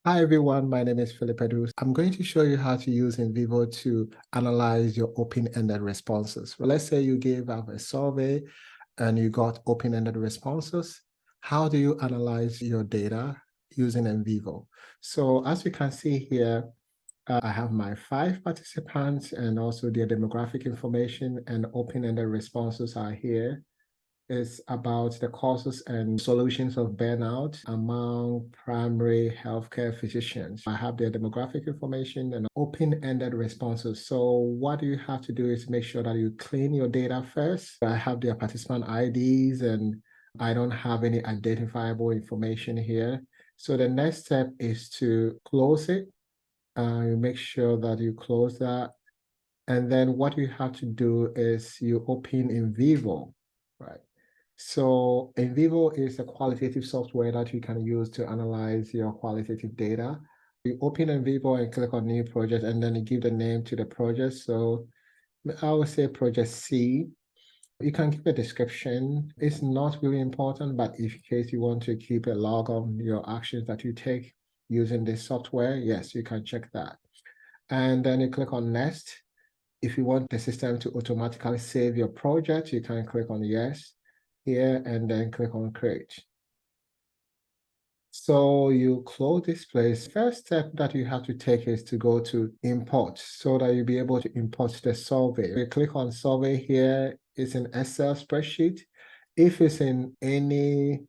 Hi everyone, my name is Ph.D. I'm going to show you how to use NVivo to analyze your open-ended responses. Well, let's say you gave out a survey and you got open-ended responses. How do you analyze your data using NVivo? So as you can see here, I have my 5 participants and also their demographic information, and open-ended responses are here. Is about the causes and solutions of burnout among primary healthcare physicians. I have their demographic information and open-ended responses. So what you have to do is make sure that you clean your data first. I have their participant IDs and I don't have any identifiable information here. So the next step is to close it. You make sure that you close that. And then what you have to do is you open NVivo, right? So NVivo is a qualitative software that you can use to analyze your qualitative data. You open NVivo and click on new project, and then you give the name to the project. So I would say project C. You can give a description. It's not really important, but if in case you want to keep a log of your actions that you take using this software, yes, you can check that. And then you click on next. If you want the system to automatically save your project, you can click on yes here and then click on create. So you close this place. First step that you have to take is to go to import so that you'll be able to import the survey. You click on survey here. It's an Excel spreadsheet. If it's in any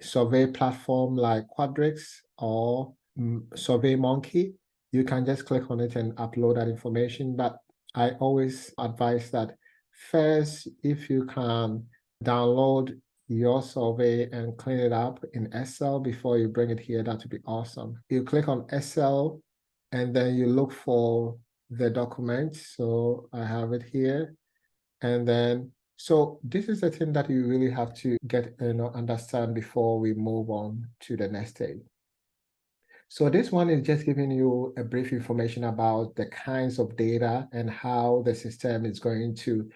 survey platform like Quadrix or SurveyMonkey, you can just click on it and upload that information. But I always advise that first, if you can download your survey and clean it up in Excel before you bring it here, that would be awesome. You click on Excel and then you look for the document. So I have it here. And then, so this is the thing that you really have to get, understand before we move on to the next stage. So this one is just giving you a brief information about the kinds of data and how the system is going to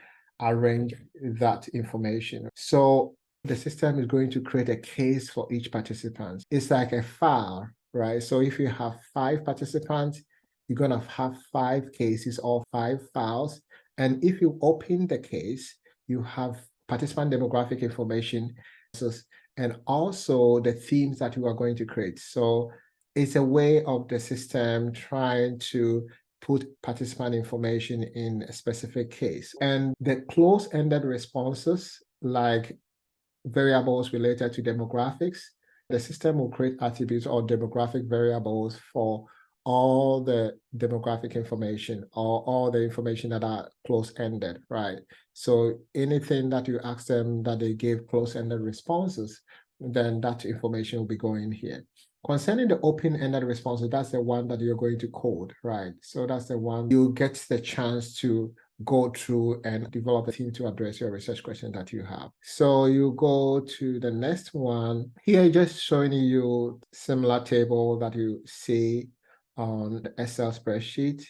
arrange that information. So the system is going to create a case for each participant. It's like a file, right? So if you have 5 participants, you're going to have 5 cases or 5 files. And if you open the case, you have participant demographic information and also the themes that you are going to create. So it's a way of the system trying to put participant information in a specific case. And the close-ended responses, like variables related to demographics, the system will create attributes or demographic variables for all the demographic information or all the information that are close-ended, right? So anything that you ask them that they give close-ended responses, then that information will be going here. Concerning the open-ended responses, that's the one that you're going to code, right? So that's the one you get the chance to go through and develop a team to address your research question that you have. So you go to the next one. Here, just showing you similar table that you see on the Excel spreadsheet.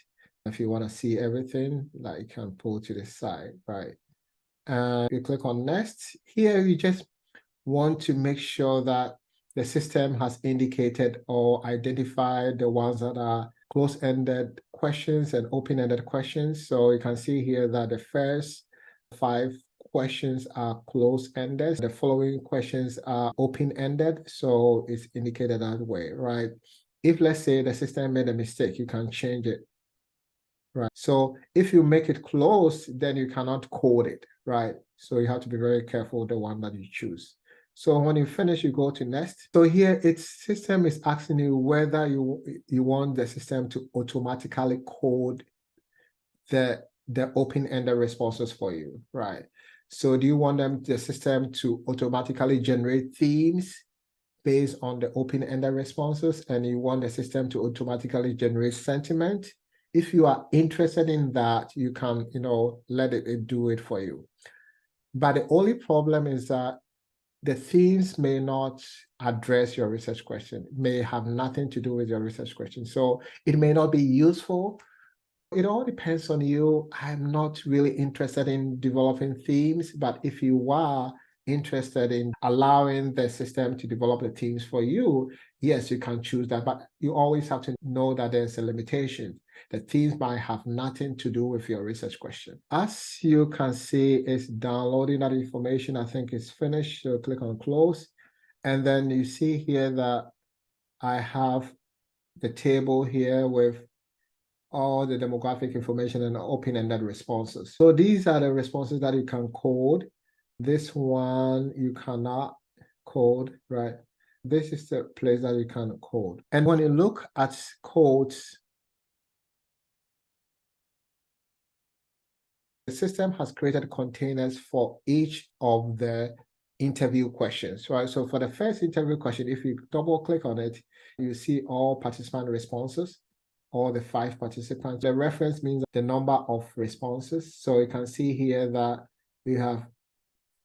If you want to see everything, that you can pull to the side, right? And you click on next. Here, you just want to make sure that the system has indicated or identified the ones that are close-ended questions and open-ended questions. So you can see here that the first 5 questions are close-ended. The following questions are open-ended. So it's indicated that way, right? If let's say the system made a mistake, you can change it, right? So if you make it closed, then you cannot code it, right? So you have to be very careful with the one that you choose. So when you finish, you go to next. So here, its system is asking you whether you want the system to automatically code the open-ended responses for you, right? So do you want the system to automatically generate themes based on the open-ended responses, and you want the system to automatically generate sentiment? If you are interested in that, you can, let it do it for you. But the only problem is that the themes may not address your research question, may have nothing to do with your research question. So it may not be useful. It all depends on you. I'm not really interested in developing themes, but if you are interested in allowing the system to develop the themes for you, yes, you can choose that, but you always have to know that there's a limitation. The themes might have nothing to do with your research question. As you can see, it's downloading that information. I think it's finished. So click on close. And then you see here that I have the table here with all the demographic information and open-ended responses. So these are the responses that you can code. This one you cannot code, right? This is the place that you can code. And when you look at codes, the system has created containers for each of the interview questions, right? So for the first interview question, if you double click on it, you see all participant responses, all the 5 participants. The reference means the number of responses. So you can see here that we have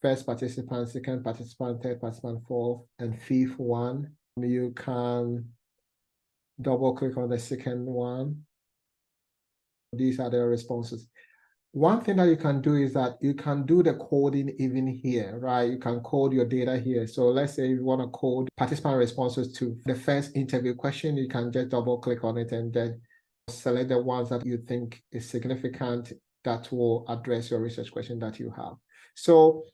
first participant, second participant, third participant, fourth, and fifth one. You can double click on the second one. These are the responses. One thing that you can do is that you can do the coding even here, right? You can code your data here. So let's say you want to code participant responses to the first interview question, you can just double click on it and then select the ones that you think is significant that will address your research question that you have. So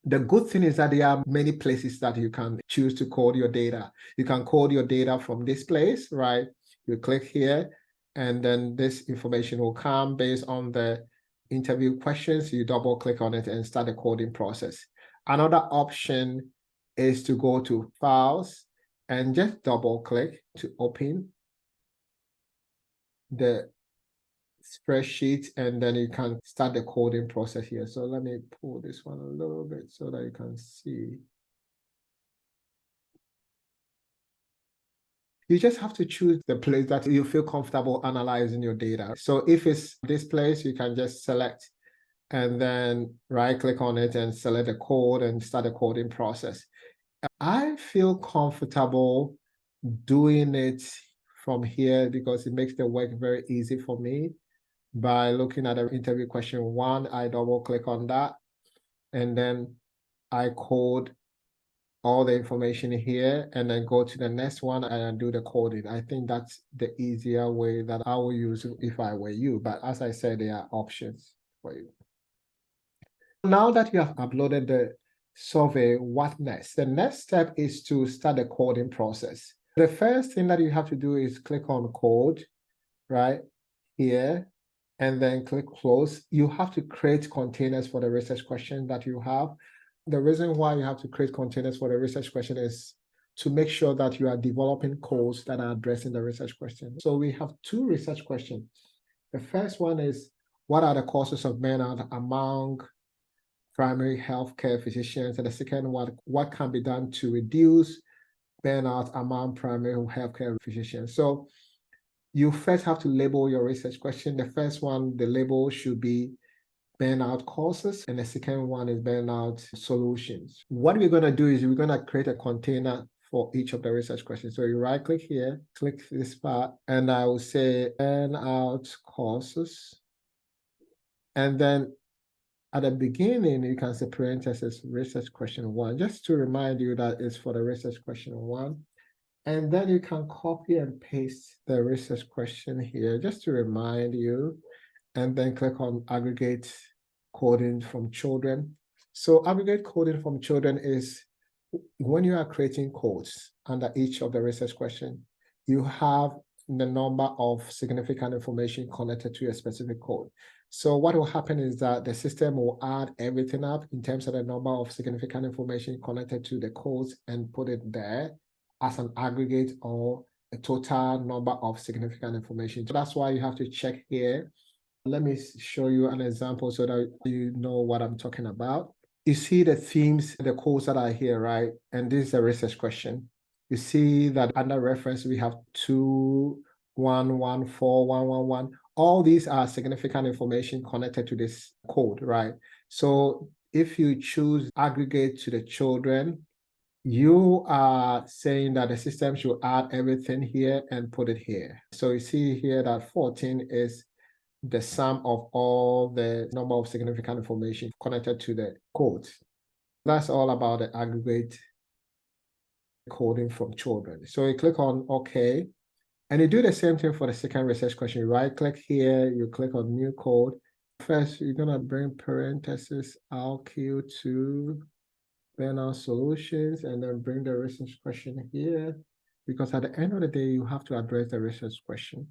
the good thing is that there are many places that you can choose to code your data. You can code your data from this place, right? You click here, and then this information will come based on the interview questions. You double click on it and start the coding process. Another option is to go to Files and just double click to open the spreadsheet, and then you can start the coding process here. So let me pull this one a little bit so that you can see. You just have to choose the place that you feel comfortable analyzing your data. So if it's this place, you can just select and then right click on it and select the code and start the coding process. I feel comfortable doing it from here because it makes the work very easy for me. By looking at the interview question 1, I double click on that, and then I code all the information here and then go to the next one and do the coding. I think that's the easier way that I will use if I were you. But as I said, there are options for you. Now that you have uploaded the survey, what next? The next step is to start the coding process. The first thing that you have to do is click on code, right here, and then click close. You have to create containers for the research question that you have. The reason why you have to create containers for the research question is to make sure that you are developing codes that are addressing the research question. So we have 2 research questions. The first one is, what are the causes of burnout among primary healthcare physicians? And the second one, what can be done to reduce burnout among primary healthcare physicians? So you first have to label your research question. The first one, the label should be burnout causes, and the second one is burnout solutions. What we're going to do is we're going to create a container for each of the research questions. So you right click here, click this part, and I will say burnout causes. And then at the beginning, you can say parenthesis research question 1, just to remind you that it's for the research question 1. And then you can copy and paste the research question here, just to remind you, and then click on aggregate coding from children. So aggregate coding from children is when you are creating codes under each of the research question, you have the number of significant information connected to a specific code. So what will happen is that the system will add everything up in terms of the number of significant information connected to the codes and put it there as an aggregate or a total number of significant information. So that's why you have to check here. Let me show you an example so that you know what I'm talking about. You see the themes, the codes that are here, right? And this is a research question. You see that under reference, we have 2, 1, 1, 4, 1, 1, 1. All these are significant information connected to this code, right? So if you choose aggregate to the children, you are saying that the system should add everything here and put it here. So you see here that 14 is the sum of all the number of significant information connected to the codes. That's all about the aggregate coding from children. So you click on OK, and you do the same thing for the second research question. You right click here, you click on new code. First, you're gonna bring parentheses RQ2 burnout solutions, and then bring the research question here, because at the end of the day, you have to address the research question.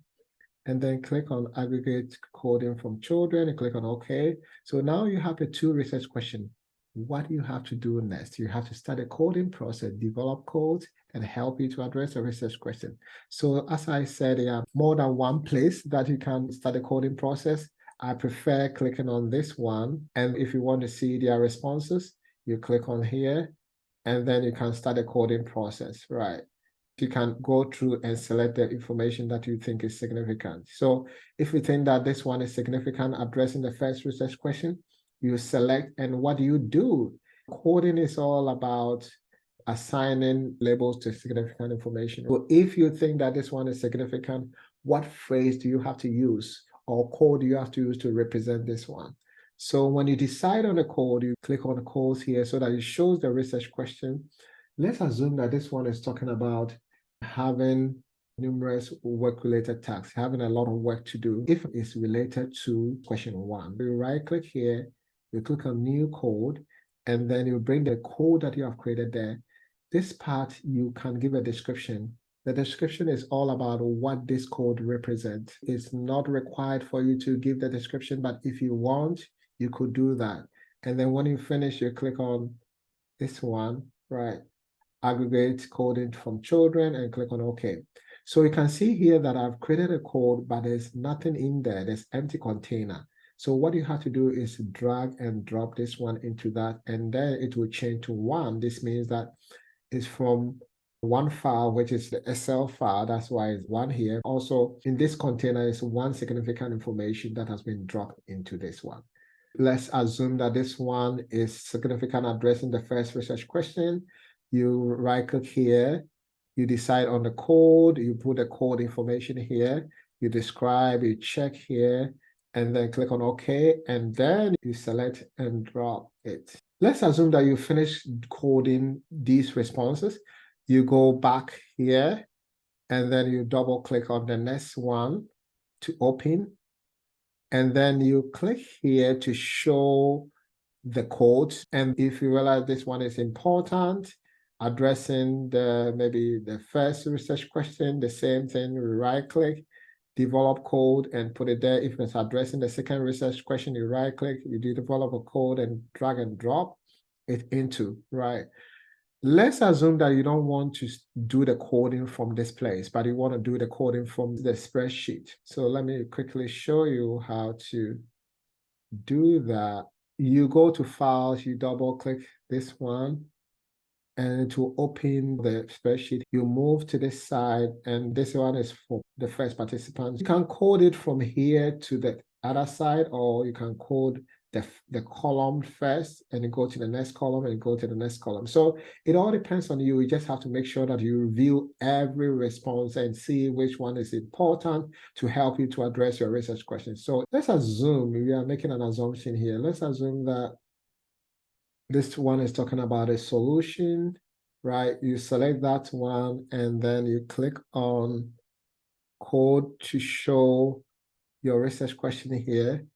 And then click on aggregate coding from children and click on OK. So now you have the two research questions. What do you have to do next? You have to start a coding process, develop code, and help you to address a research question. So as I said, there are more than one place that you can start a coding process. I prefer clicking on this one. And if you want to see their responses, you click on here, and then you can start a coding process, right? You can go through and select the information that you think is significant. So if you think that this one is significant, addressing the first research question, you select, and what do you do? Coding is all about assigning labels to significant information. So if you think that this one is significant, what phrase do you have to use or code do you have to use to represent this one? So when you decide on the code, you click on the codes here so that it shows the research question. Let's assume that this one is talking about having numerous work-related tasks, having a lot of work to do. If it's related to question one, you right-click here, you click on new code, and then you bring the code that you have created there. This part, you can give a description. The description is all about what this code represents. It's not required for you to give the description, but if you want, you could do that. And then when you finish, you click on this one, right? Aggregate coding from children, and click on OK. So you can see here that I've created a code, but there's nothing in there. There's empty container. So what you have to do is drag and drop this one into that, and then it will change to one. This means that it's from one file, which is the SL file. That's why it's one here. Also, in this container is one significant information that has been dropped into this one. Let's assume that this one is significant, addressing the first research question. You right-click here, you decide on the code, you put the code information here, you describe, you check here, and then click on OK, and then you select and drop it. Let's assume that you finish coding these responses. You go back here, and then you double-click on the next one to open, and then you click here to show the codes. And if you realize this one is important, addressing maybe the first research question, the same thing, right click, develop code and put it there. If it's addressing the second research question, you right click, you do develop a code and drag and drop it into, right? Let's assume that you don't want to do the coding from this place, but you want to do the coding from the spreadsheet. So let me quickly show you how to do that. You go to files, you double click this one, and it will open the spreadsheet. You move to this side, and this one is for the first participant. You can code it from here to the other side, or you can code the column first, and you go to the next column, and go to the next column. So it all depends on you. You just have to make sure that you review every response and see which one is important to help you to address your research questions. So let's assume, we are making an assumption here. Let's assume that this one is talking about a solution, right? You select that one, and then you click on code to show your research question here.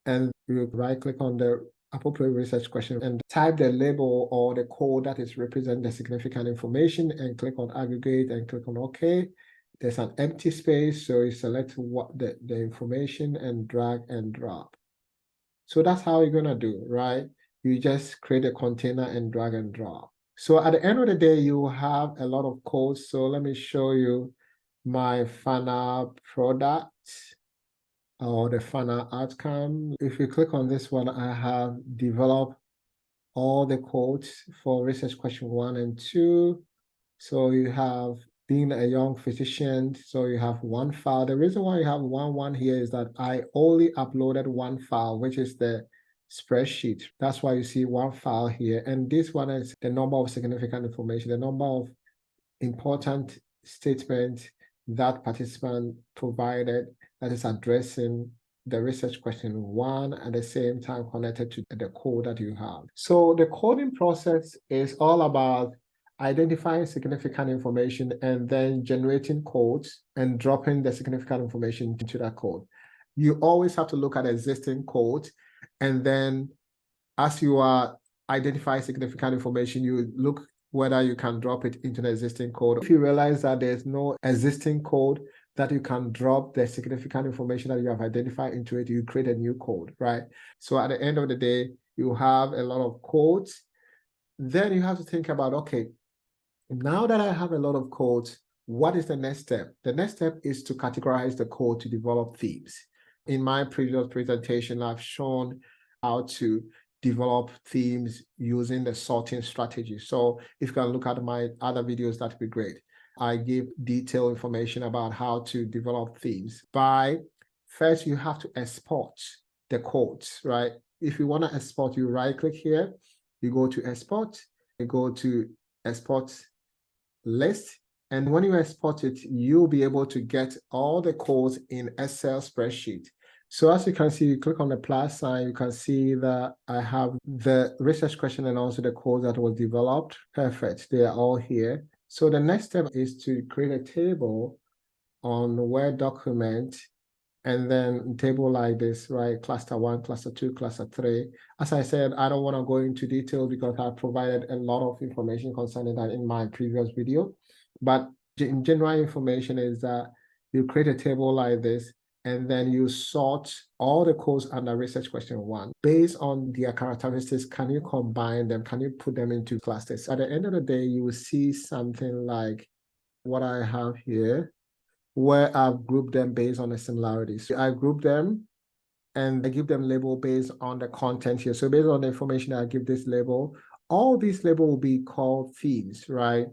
And you right click on the appropriate research question and type the label or the code that is represent the significant information, and click on aggregate and click on OK. There's an empty space, so you select what the information and drag and drop. So that's how you're gonna do, right? You just create a container and drag and drop. So at the end of the day, you have a lot of code. So let me show you my final product or the final outcome. If you click on this one, I have developed all the codes for research question 1 and 2. So you have being a young physician, so you have one file. The reason why you have one here is that I only uploaded one file, which is the spreadsheet. That's why you see one file here. And this one is the number of significant information, the number of important statements that participant provided that is addressing the research question 1 at the same time connected to the code that you have. So the coding process is all about identifying significant information and then generating codes and dropping the significant information into that code. You always have to look at existing code, and then as you are identifying significant information, you look whether you can drop it into the existing code. If you realize that there's no existing code that you can drop the significant information that you have identified into it, you create a new code, right? So at the end of the day, you have a lot of codes. Then you have to think about, okay, now that I have a lot of codes, what is the next step? The next step is to categorize the code to develop themes. In my previous presentation, I've shown how to develop themes using the sorting strategy. So if you can look at my other videos, that'd be great. I give detailed information about how to develop themes. First, you have to export the codes, right? If you want to export, you right-click here, you go to export, you go to export list, and when you export it, you'll be able to get all the codes in Excel spreadsheet. So as you can see, you click on the plus sign, you can see that I have the research question and also the code that was developed. Perfect, they are all here. So the next step is to create a table on Word document, and then table like this, right? Cluster 1, cluster 2, cluster 3. As I said, I don't want to go into detail because I provided a lot of information concerning that in my previous video. But in general information is that you create a table like this, and then you sort all the codes under research question 1. Based on their characteristics, can you combine them? Can you put them into clusters? At the end of the day, you will see something like what I have here, where I've grouped them based on the similarities. I group them and I give them label based on the content here. So based on the information I give this label, all these labels will be called themes, right?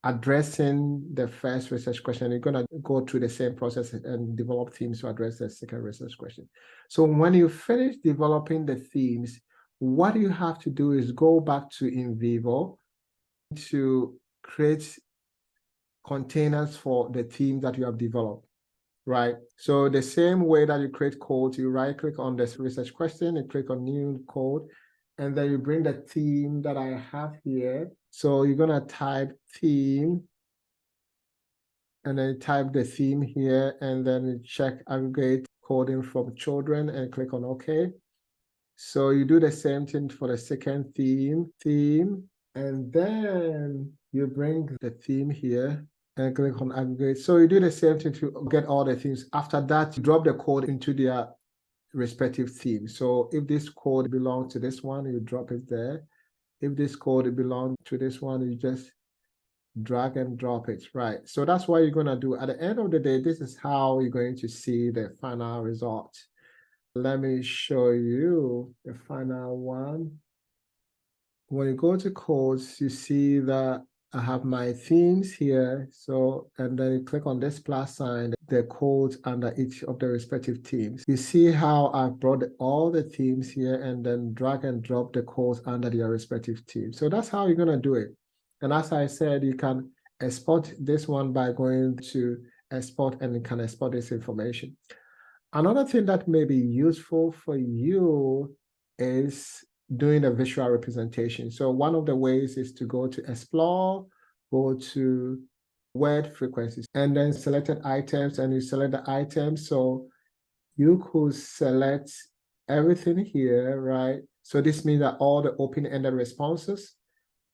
Addressing the first research question, you're gonna go through the same process and develop themes to address the second research question. So when you finish developing the themes, what you have to do is go back to NVivo to create containers for the theme that you have developed, right? So the same way that you create code, you right click on this research question and click on new code, and then you bring the theme that I have here. So you're gonna type theme, and then type the theme here, and then you check aggregate coding from children and click on OK. So you do the same thing for the second theme, and then you bring the theme here and click on aggregate. So you do the same thing to get all the themes. After that, you drop the code into their respective theme. So if this code belongs to this one, you drop it there. If this code belongs to this one, you just drag and drop it, right? So that's what you're gonna do. At the end of the day, this is how you're going to see the final result. Let me show you the final one. When you go to codes, you see that I have my themes here. So, and then you click on this plus sign, the codes under each of the respective themes. You see how I brought all the themes here and then drag and drop the codes under their respective themes. So that's how you're gonna do it. And as I said, you can export this one by going to export, and you can export this information. Another thing that may be useful for you is doing a visual representation. So one of the ways is to go to explore, go to word frequencies, and then selected items, and you select the items. So you could select everything here, right? So this means that all the open-ended responses,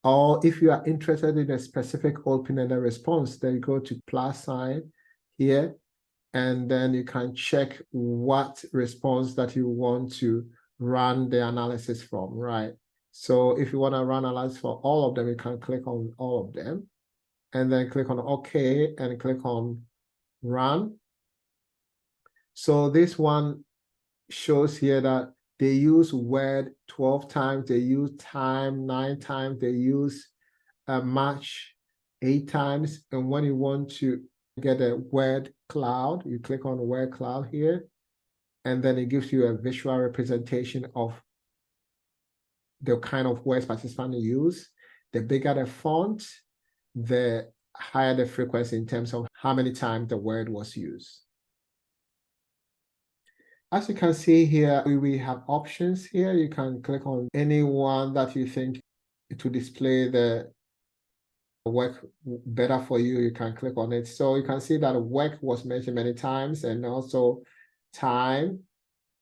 or if you are interested in a specific open-ended response, then you go to plus sign here, and then you can check what response that you want to run the analysis from, right? So if you want to run analysis for all of them, you can click on all of them, and then click on OK, and click on Run. So this one shows here that they use word 12 times, they use time 9 times, they use match 8 times, and when you want to get a word cloud, you click on word cloud here, and then it gives you a visual representation of the kind of words participants use. The bigger the font, the higher the frequency in terms of how many times the word was used. As you can see here, we have options here. You can click on any one that you think it will display the work better for you, you can click on it. So you can see that work was mentioned many times, and also time.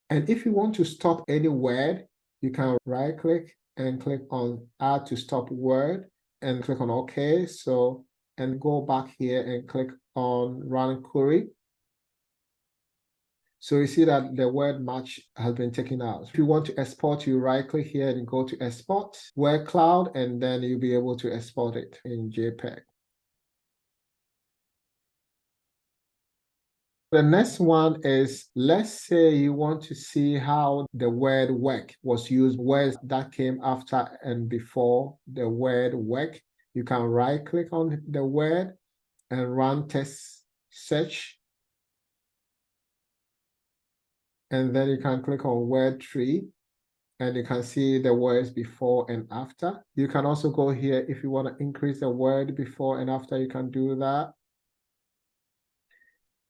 And if you want to stop any word, you can right click and click on add to stop word and click on OK. So, and go back here and click on run query. So you see that the word match has been taken out. If you want to export, you right click here and go to export word cloud, and then you'll be able to export it in JPEG. The next one is, let's say you want to see how the word work was used, words that came after and before the word work. You can right click on the word and run test search. And then you can click on word tree and you can see the words before and after. You can also go here if you want to increase the word before and after, you can do that.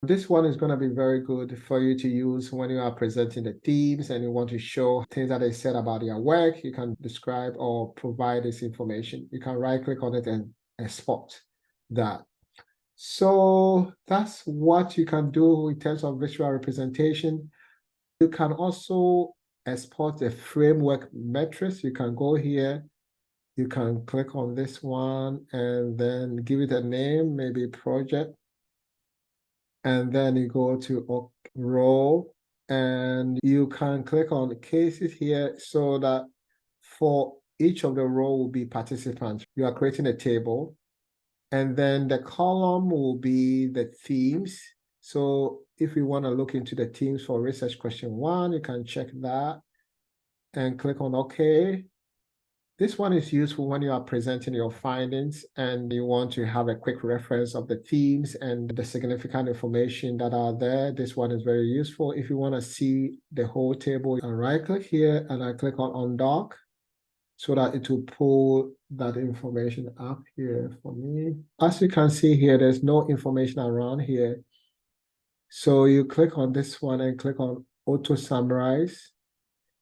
This one is going to be very good for you to use when you are presenting the themes and you want to show things that they said about your work. You can describe or provide this information. You can right click on it and export that. So that's what you can do in terms of visual representation. You can also export the framework metrics. You can go here. You can click on this one and then give it a name, maybe project. And then you go to role and you can click on the cases here so that for each of the role will be participants. You are creating a table and then the column will be the themes. So if you want to look into the themes for research question 1, you can check that and click on OK. This one is useful when you are presenting your findings and you want to have a quick reference of the themes and the significant information that are there. This one is very useful. If you want to see the whole table, I right click here and I click on undock so that it will pull that information up here for me. As you can see here, there's no information around here. So you click on this one and click on auto summarize.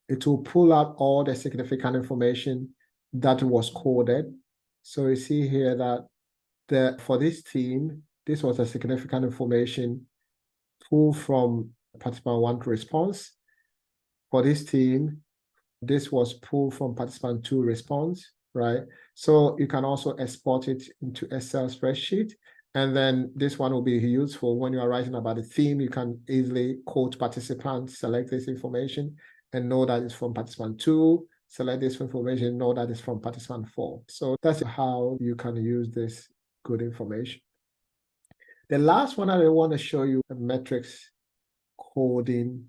It will pull out all the significant information that was coded. So you see here that for this theme, this was a significant information pulled from participant 1 response. For this theme, this was pulled from participant 2 response, right? So you can also export it into Excel spreadsheet. And then this one will be useful when you are writing about the theme. You can easily quote participants, select this information, and know that it's from participant 2, select this information, know that it's from participant 4. So that's how you can use this good information. The last one I want to show you, a metrics coding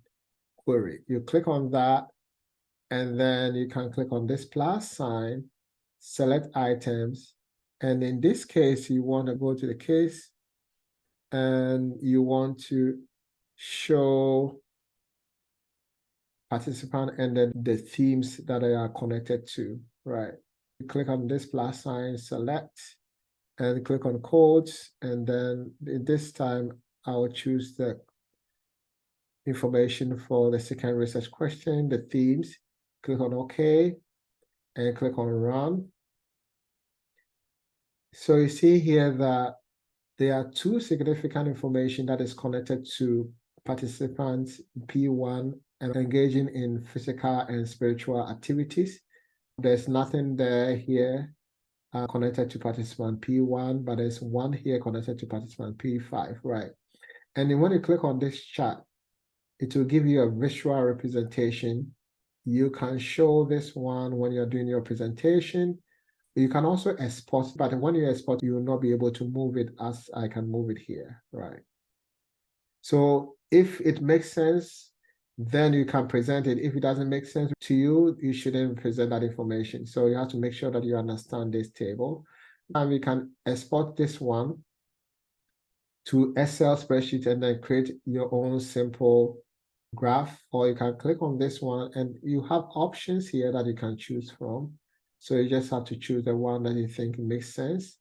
query. You click on that, and then you can click on this plus sign, select items. And in this case, you want to go to the case and you want to show participant and then the themes that they are connected to, right? You click on this plus sign, select, and click on codes. And then this time I will choose the information for the second research question, the themes. Click on OK and click on run. So you see here that there are 2 significant information that is connected to participants P1 and engaging in physical and spiritual activities. There's nothing there here connected to participant P1, but there's one here connected to participant P5, right? And then when you click on this chart, it will give you a visual representation. You can show this one when you're doing your presentation. You can also export, but when you export, you will not be able to move it as I can move it here, right? So if it makes sense, then you can present it. If it doesn't make sense to you, you shouldn't present that information. So you have to make sure that you understand this table. And we can export this one to Excel spreadsheet and then create your own simple graph, or you can click on this one and you have options here that you can choose from. So you just have to choose the one that you think makes sense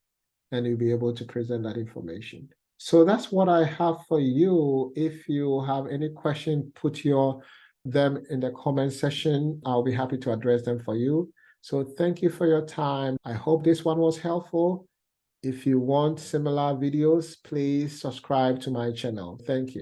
and you'll be able to present that information. So that's what I have for you. If you have any question, put them in the comment section. I'll be happy to address them for you. So thank you for your time. I hope this one was helpful. If you want similar videos, please subscribe to my channel. Thank you.